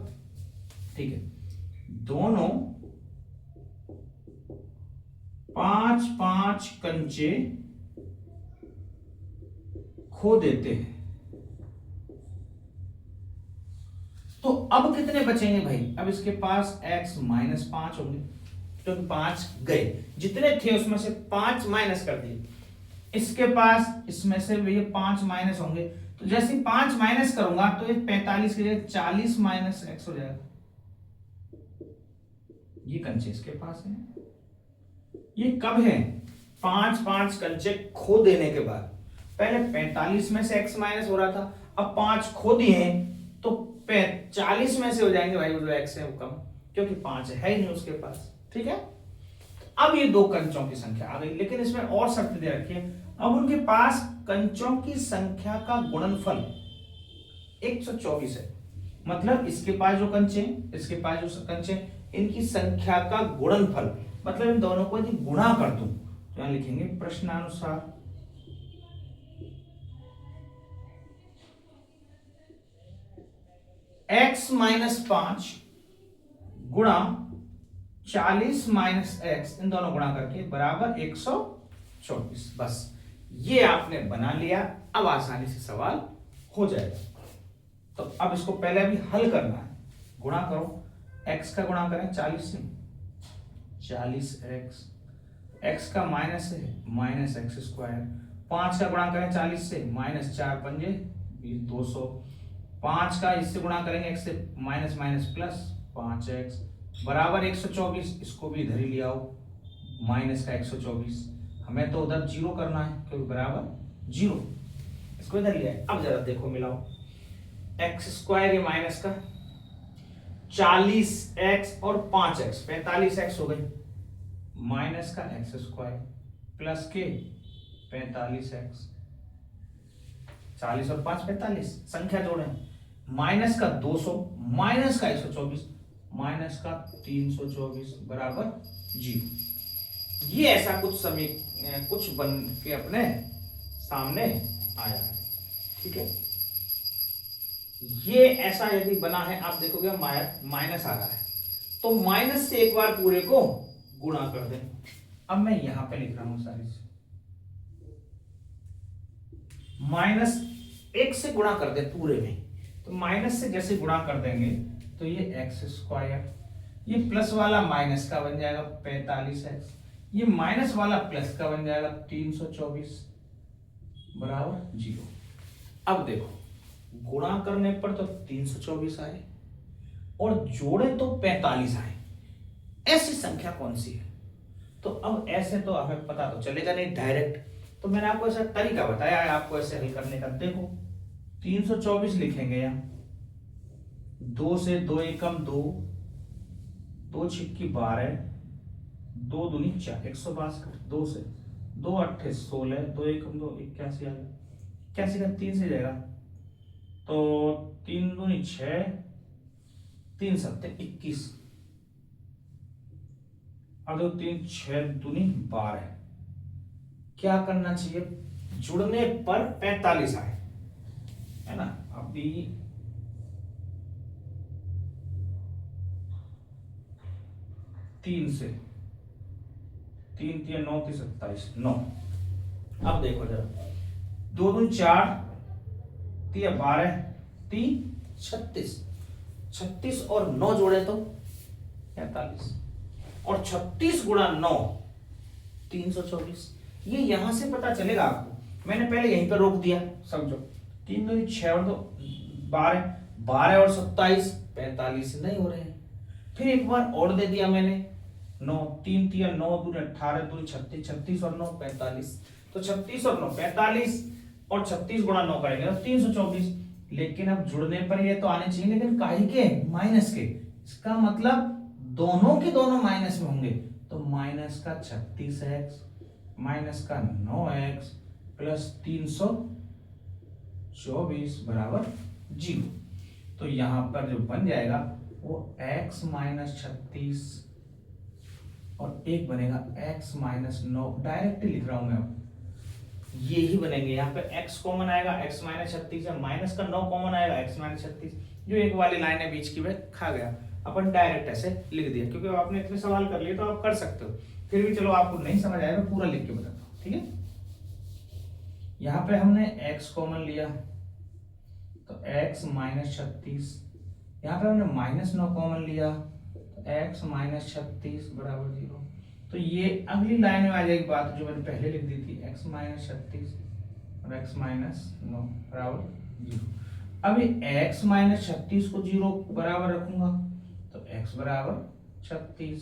ठीक है, दोनों 5-5 कंचे खो देते हैं, तो अब कितने बचेंगे भाई। अब इसके पास x माइनस 5 होंगे, क्योंकि 5 गए, जितने थे उसमें से 5 माइनस कर दिए। इसके पास इसमें से ये 5 माइनस होंगे, तो जैसे 5 माइनस करूंगा तो ये 45 के जगह 40 माइनस x हो जाएगा। ये कंचे इसके पास है। ये कब है, 5-5 कंचे खो देने के बाद। पहले 45 में से x माइनस हो रहा था, अब 5 खो दिए हैं तो 40 में से हो जाएंगे भाई, जो x है वो कम, क्योंकि 5 है ही नहीं उसके पास। ठीक है, अब ये दो कंचों की संख्या आ गई, लेकिन इसमें और शर्त दे रखी है। अब उनके पास कंचों की संख्या का गुणनफल 124 है, मतलब इसके पास जो कंचे, इसके पास जो कंचे, इनकी संख्या का गुणनफल, मतलब इन दोनों को यदि गुणा कर दूं तो यहां लिखेंगे प्रश्नानुसार x माइनस 5 गुणा 40 माइनस x, इन दोनों गुणा करके बराबर 124। बस ये आपने बना लिया, अब आसानी से सवाल हो जाएगा। तो अब इसको पहले अभी हल करना है, गुणा करो, x का गुणा करें 40 से, 40x, x का माइनस है माइनस एक्स स्क्वायर, 5 का गुणा करें 40 से, माइनस 4 पंजे 200, 5 का इससे गुणा करेंगे x से, माइनस माइनस प्लस 5x बराबर 124। इसको भी इधर ही ले आओ, माइनस का 124, हमें तो उधर 0 करना है क्योंकि बराबर 0, इसको इधर ले आए। अब जरा देखो मिलाओ, एक्स स्क्वायर ये माइनस का, 40x और 5x 45x हो गई, माइनस का एक्स स्क्वायर प्लस के 45x, 40 और 5 45, संख्या जोड़े, माइनस का 200 माइनस का 124 माइनस का 324 बराबर 0। ये ऐसा कुछ बन के अपने सामने आया है। ठीक है, ये ऐसा यदि बना है, आप देखोगे माइनस आ रहा है, तो माइनस से एक बार पूरे को गुणा कर दें। अब मैं यहां पे लिख रहा हूं सारी से, माइनस 1 से गुणा कर दे पूरे में, तो माइनस से जैसे गुणा कर देंगे तो ये एक्स स्क्वायर, ये प्लस वाला माइनस का बन जाएगा 45x, ये माइनस वाला प्लस का बन जाएगा 324 बराबर 0। अब देखो, गुणा करने पर तो 324 आए और जोड़े तो 45 आए, ऐसी संख्या कौन सी है? तो अब ऐसे तो हमें पता तो चलेगा नहीं डायरेक्ट, तो मैंने आपको ऐसा तरीका बताया है आपको ऐसे हल करने का। देखो 324 लिखेंगे यहाँ, 2 से 2 एकम 2, 2 छिक्की 12, 2 दूनी 4, 162, 2 से 2 अट्ठे 16, 2 एकम 2 81 आ गया, 81 का 3 से जाएगा तो 3 दूनी 6, 3 सत्ते 21, और 2 3 6 दूनी 12। क्या करना चाहिए? जुड़ने पर 45 आए, है ना। अभी 3 से 3 3 9 3 27 9। अब देखो जरा, 2 2 4 3 12 3 36, 36 और 9 जोड़े तो 45, और 36 गुणा 9 324। ये यहां से पता चलेगा आपको, मैंने पहले यहीं पर रोक दिया, समझो 3 2 6 और 2 12, 12 और 27 45 नहीं हो रहे हैं। फिर एक बार और दे दिया मैंने 9, 3 3 9 2 18 2 36, 36 और 9 45, तो 36 और 9 45, और 36 गुणा 9 करेंगे तो 324। लेकिन अब जुड़ने पर ये तो आने चाहिए, लेकिन काहे के? माइनस के। इसका मतलब दोनों के दोनों माइनस में होंगे, तो माइनस का 36x माइनस का 9x प्लस 324 बराबर 0। तो यहां पर जो बन जाएगा वो x माइनस 36 और एक बनेगा x माइनस 9, डायरेक्ट लिख रहा हूं मैं, अब ये ही बनेंगे। यहाँ पे x कॉमन आएगा, x माइनस 36 है, माइनस का 9 कॉमन आएगा, x माइनस 36, जो एक वाली लाइन है बीच की वह खा गया, अपन डायरेक्ट ऐसे लिख दिया, क्योंकि आपने इतने सवाल कर लिए तो आप कर सकते हो। फिर भी चलो आपको नहीं समझ आएगा, पूरा लिख के बताता हूँ, ठीक है। यहाँ पे हमने x कॉमन लिया तो x माइनस 36, यहाँ पे हमने माइनस 9 कॉमन लिया तो x माइनस 36 बराबर 0। तो ये अगली लाइन में आ जाएगी बात जो मैंने पहले लिख दी थी, x माइनस 36 और x माइनस 9 बराबर 0। अभी x माइनस 36 को 0 बराबर रखूंगा तो x बराबर 36,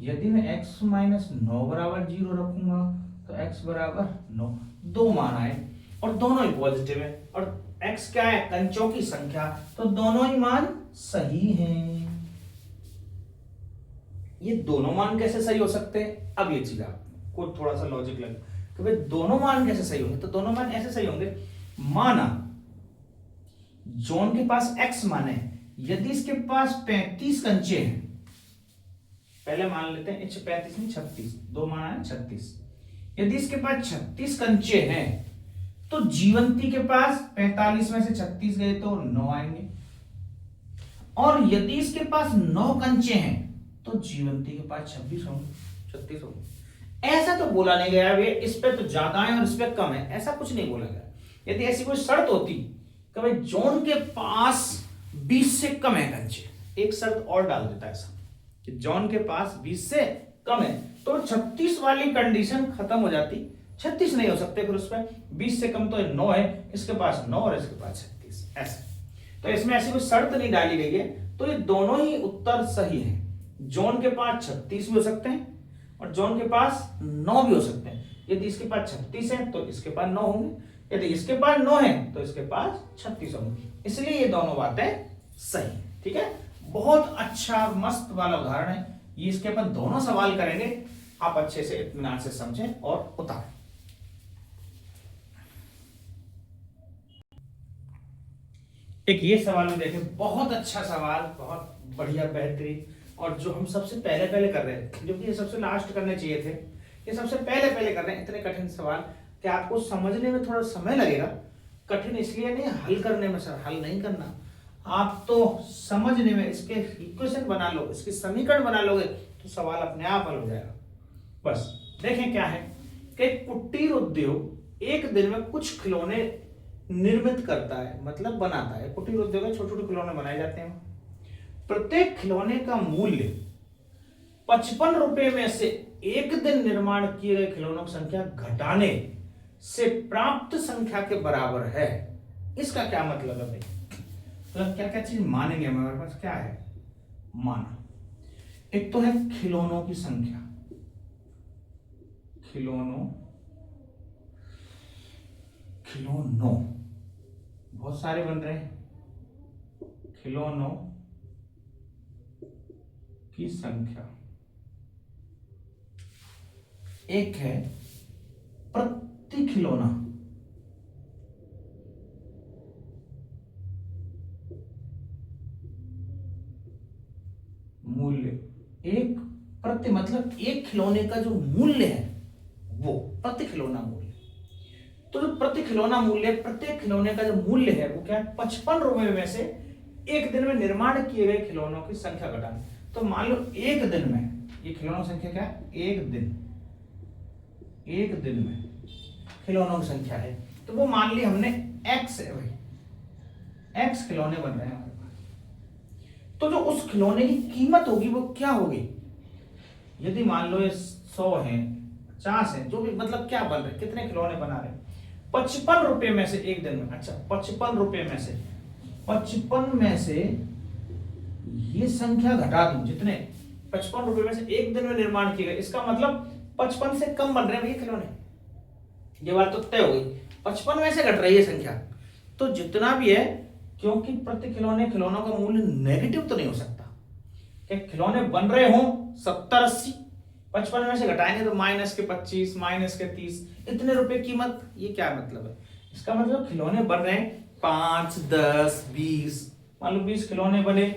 यदि मैं x माइनस 9 बराबर 0 रखूंगा तो x बराबर 9। दो मान आए और दोनों ही पॉजिटिव है, और x क्या है? कंचों की संख्या, तो दोनों ही मान सही हैं। ये दोनों मान कैसे सही हो सकते हैं? अब ये चीज आपको थोड़ा सा लॉजिक लगे कि भाई दोनों मान कैसे सही होंगे, तो दोनों मान ऐसे सही होंगे, माना जॉन के पास x मान है, यदि इसके पास 35 कंचे हैं, पहले मान लेते हैं 35 नहीं 36, दो मान है 36, यदि इसके पास 36 कंचे हैं तो जीवंती के पास 45 में से 36 गए तो 9 आएंगे, और यदि इसके पास 9 कंचे हैं तो जीवंती के पास 36 होंगे। ऐसा तो बोला नहीं गया वे इस पे तो ज्यादा है और इस पे कम है, ऐसा कुछ नहीं बोला गया। यदि ऐसी कोई शर्त होती कि भाई जॉन के पास 20 से कम है कंचे, एक शर्त और डाल देता है ऐसा कि जॉन के पास 20 से कम है, तो 36 वाली कंडीशन खत्म हो जाती, 36 नहीं हो सकते, फिर उस पर 20 से कम तो 9 है, इसके पास 9 और इसके पास 36, ऐसे। तो इसमें ऐसी कोई शर्त नहीं डाली गई है, तो ये दोनों ही उत्तर सही हैं। जॉन के पास 36 भी हो सकते हैं और जॉन के पास 9 भी हो सकते हैं। यदि इसके पास 36 है तो इसके पास 9 होंगे, यदि इसके पास 9 है तो इसके पास 36 होंगे, इसलिए ये दोनों बातें सही। ठीक है, बहुत अच्छा मस्त वाला उदाहरण है ये। इसके अपन दोनों सवाल करेंगे, आप अच्छे से इत्मीनान से समझें और उतारें। एक ये सवाल में देखें, बहुत अच्छा सवाल, बहुत बढ़िया बेहतरीन, और जो हम सबसे पहले पहले कर रहे हैं, जो कि ये सबसे लास्ट करने चाहिए थे, ये सबसे पहले पहले कर रहे हैं। इतने कठिन सवाल कि आपको समझने में थोड़ा समय लगेगा। कठिन इसलिए नहीं, हल करने में सर, हल नहीं करना, आप तो समझने में, इसके इक्वेशन बना लो, इसके समीकरण बना लोगे तो सवाल अपने आप हल हो जाएगा। बस देखें क्या है कि कुटीर उद्योग एक दिन में कुछ खिलौने निर्मित करता है, मतलब बनाता है। कुटीर उद्योग में छोटे छोटे खिलौने बनाए जाते हैं। प्रत्येक खिलौने का मूल्य 55 रुपए में से एक दिन निर्माण किए गए खिलौनों की संख्या घटाने से प्राप्त संख्या के बराबर है। इसका क्या मतलब है भाई? मतलब क्या क्या चीज मानेंगे हमारे पास? क्या है माना? एक तो है खिलौनों की संख्या, खिलौनों बहुत सारे बन रहे हैं। खिलौनों की संख्या। एक है प्रति खिलौना, मूल्य। एक प्रति मतलब एक खिलौने का जो मूल्य है वो प्रति खिलौना मूल्य। तो जो प्रति खिलौना मूल्य, प्रत्येक खिलौने का जो मूल्य है वो क्या है? 55 रुपए में से एक दिन में निर्माण किए गए खिलौनों की संख्या घटाना। तो मान लो एक दिन में ये खिलौनों की संख्या क्या है? एक दिन में खिलौनों की संख्या है, तो वो मान ली हमने x है भाई, x खिलौने बन रहे हैं हमारे पास। तो जो उस खिलौने की कीमत होगी वो क्या होगी? यदि मान लो ये 100 है, 50 है, जो भी, मतलब क्या बन रहे, कितने खिलौने बना रहे हैं? 55 रुपए में से एक दिन में। अच्छा 55 रुपए में से, 55 में से ये संख्या घटा दूं, जितने 55 रुपए में से एक दिन में निर्माण किए गए, इसका मतलब 55 से कम बन रहे हैं भैया खिलौने। ये बात तो तय हो गई, 55 में से घट रही है संख्या। तो जितना भी है, क्योंकि प्रति खिलौनों का मूल्य नेगेटिव तो नहीं हो सकता कि खिलौने बन रहे हो 70 80, 55 में से घटाएंगे तो माइनस के 25, माइनस के 30, इतने रुपए कीमत। ये क्या मतलब है? इसका मतलब खिलौने बन रहे हैं 5 10 20, मान लो 20 खिलौने बने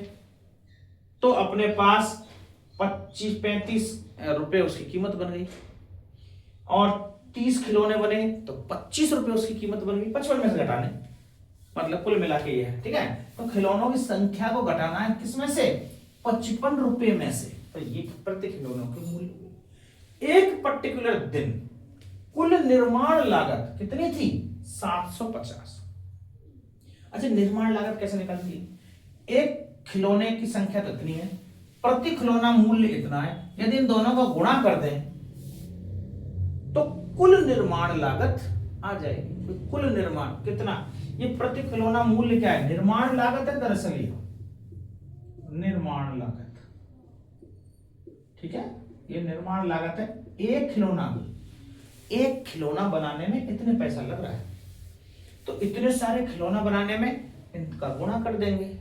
तो अपने पास 25 35 रुपए उसकी कीमत बन गई, और 30 खिलौने बने तो 25 रुपए उसकी कीमत बन गई, 55 में से घटाने, मतलब कुल मिला के ये है। ठीक है, तो खिलौनों की संख्या को घटाना है किसमें से? 55 रुपए में से। तो ये प्रति खिलौनों के मूल्य। एक पर्टिकुलर दिन कुल निर्माण लागत कितनी थी? 750। अच्छा, निर्माण लागत कैसे निकलती है? एक खिलौने की संख्या तो इतनी है, प्रति खिलौना मूल्य इतना है, यदि इन दोनों का गुणा कर दें तो कुल निर्माण लागत आ जाएगी। तो कुल निर्माण कितना? ये प्रति खिलौना मूल्य क्या है? निर्माण लागत है दरअसल, ये निर्माण लागत। ठीक है, ये निर्माण लागत है। एक खिलौना बनाने में इतने पैसा लग रहा है, तो इतने सारे खिलौना बनाने में इनका गुणा कर देंगे।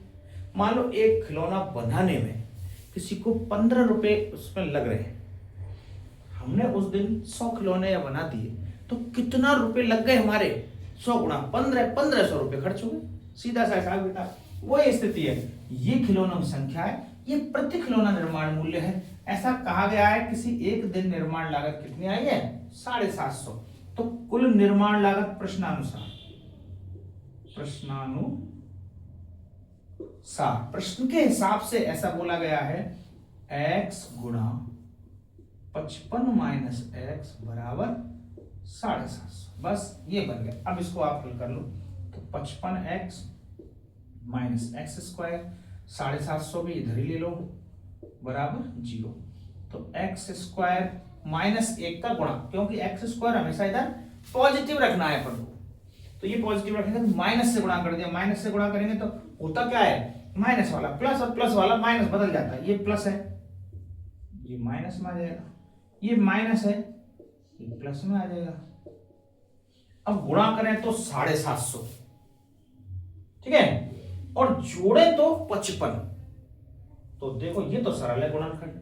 मान लो एक खिलौना बनाने में किसी को 15 रुपए उसमें लग रहे हैं, हमने उस दिन 100 खिलौने बना दिए, तो कितना रुपए लग गए हमारे? 100 गुणा 1500 रुपए खर्च हो गए। सीधा सा हिसाब किताब, वही स्थिति है। ये खिलौनों की संख्या है, ये प्रति खिलौना निर्माण मूल्य है। ऐसा कहा गया है किसी एक दिन निर्माण लागत कितनी आई है? 750। तो कुल निर्माण लागत प्रश्नानुसार, प्रश्न के हिसाब से ऐसा बोला गया है, x गुणा 55 माइनस एक्स बराबर 750। बस ये बन गया। अब इसको आप हल कर लो, तो 55x माइनस एक्स स्क्वायर, 750 भी इधर ही ले लो, बराबर 0। तो एक्स स्क्वायर माइनस 1 का गुणा, क्योंकि एक्स स्क्वायर हमेशा इधर पॉजिटिव रखना है अपन को, तो ये पॉजिटिव रखेंगे तो माइनस से गुणा कर दिया। माइनस से गुणा करेंगे तो होता क्या है? माइनस वाला प्लस और प्लस वाला माइनस बदल जाता है। ये प्लस है, ये माइनस में आ जाएगा, ये माइनस है, ये प्लस में आ जाएगा। अब गुणा करें तो 750, ठीक है, और जोड़े तो 55। तो देखो ये तो सरल है गुणनखंड,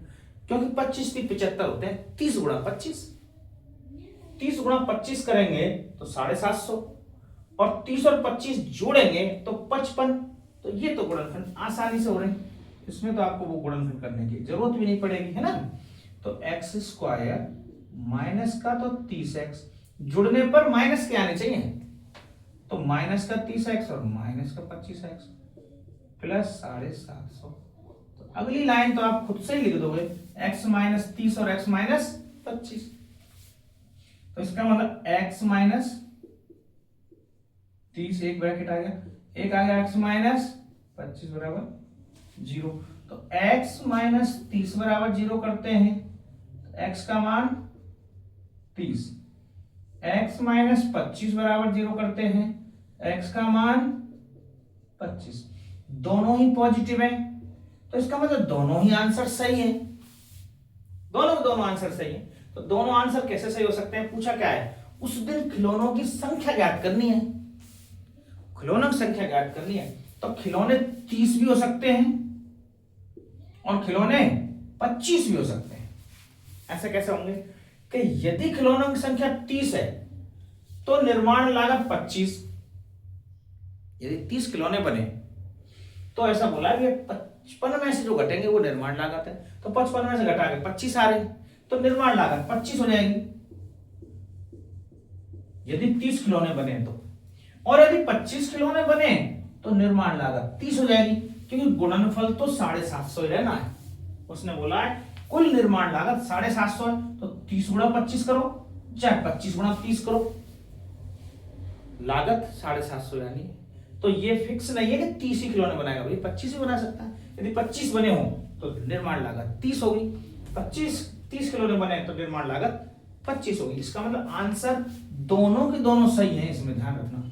क्योंकि 25 की 75 होते हैं, 30 गुणा 25, 30 गुणा 25 करेंगे तो 750, और 30 और 25 जोड़ेंगे तो 55। तो ये तो गुणनखंड आसानी से हो रहे हैं, इसमें तो आपको वो गुणनखंड करने की जरूरत भी नहीं पड़ेगी, है ना। तो एक्स स्क्वायर माइनस का तो 30x, जुड़ने पर माइनस के आने चाहिए, तो माइनस का 30x और माइनस का 25x प्लस 750। तो अगली लाइन तो आप खुद से ही लिख दोगे, x माइनस 30 और x माइनस 25। तो इसका मतलब x माइनस 30, एक ब्रैकेट आ गया, एक आ गया x माइनस 25 बराबर 0। तो x माइनस 30 बराबर 0 करते हैं, x का मान 30, x माइनस 25 बराबर 0 करते हैं, x का मान 25। दोनों ही पॉजिटिव है, तो इसका मतलब दोनों ही आंसर सही है, दोनों आंसर सही है। तो दोनों आंसर कैसे सही हो सकते हैं, पूछा क्या है, उस दिन खिलौनों की संख्या ज्ञात करनी है, खिलौनों की संख्या ज्ञात करनी है। तो खिलौने 30 भी हो सकते हैं और खिलौने 25 भी हो सकते हैं। ऐसे कैसे होंगे कि यदि खिलौनों की संख्या 30 है तो निर्माण लागत 25, यदि 30 खिलौने बने तो ऐसा बोला कि 55 में से जो घटेंगे वो निर्माण लागत है, तो 55 में से घटा के 25 आ रहे तो निर्माण लागत 25 हो जाएगी यदि 30 खिलौने बने तो, और यदि 25 खिलौने बने तो निर्माण लागत 30 हो जाएगी, क्योंकि गुणनफल तो 750 ही रहना है। उसने बोला है कुल निर्माण लागत 750 है, तो 30 गुणा 25 करो चाहे 25 गुणा 30 करो, लागत 750 यानी। तो ये फिक्स नहीं है कि 30 ही खिलौने बनाएगा, भाई 25 ही बना सकता है। यदि 25 बने हो तो निर्माण लागत 30 होगी, 30 खिलौने बने तो निर्माण लागत 25 होगी। इसका मतलब आंसर दोनों के दोनों सही है, इसमें ध्यान रखना।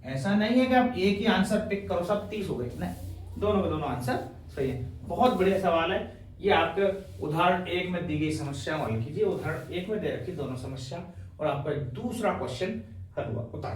ऐसा नहीं है कि आप एक ही आंसर पिक करो सब 30 हो गए, नहीं, दोनों के दोनों आंसर सही है। बहुत बढ़िया सवाल है ये। आपके उदाहरण 1 में दी गई समस्या हल कीजिए, उदाहरण 1 में दे रखी दोनों समस्या, और आपका दूसरा क्वेश्चन हल हुआ, उतार